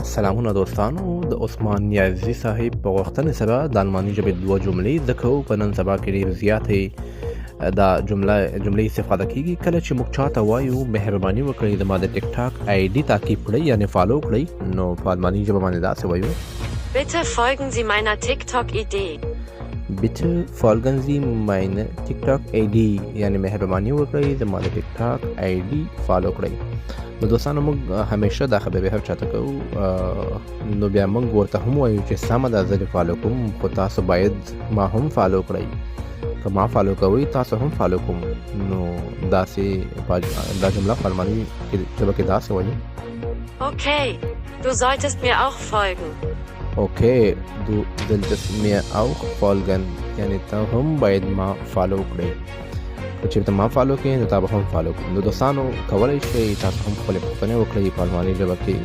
سلامونه دوستانو د عثمان نیازي صاحب په غوښتنې سره د الماني ژبې دوه جملې زده کوو. په نن سبا کې ډېر زیاتې دا جملې استفاده کیږي کله چې موږ چاته وایو مهرباني وکړئ زما د ټیک ټاک آی ډي تعقیب کړئ یعنی فالو کړئ، نو په الماني ژبه باندې داسې وایو Bitte folgen Sie meiner TikTok-Idee. bitte folgen Sie meine TikTok ID یعنی مهرباني وکړئ زما د ټیک ټاک آی ډي فالو کړئ. نو دوستانو موږ همیشه دا خبرې هر چاته کوو، نو بیا موږ ورته هم وایو چې سمه ده زه دې فالو کوم، خو تاسو باید ما هم فالو کړئ. که ما فالو کوئ تاسو هم فالو کوم. نو داسې دا جمله په الماني ژبه کې داسې وایو Okay, du solltest mir auch folgen. اوکې du solltest mir auch folgen یعنی ته هم باید ما فالو کړئ. که چېرته ما فالو کړئ نو تا به هم فالو کړئ. نو دوستانو کولی شئ تاسو هم خپلې پوښتنې وکړئ په الماني ژبه کې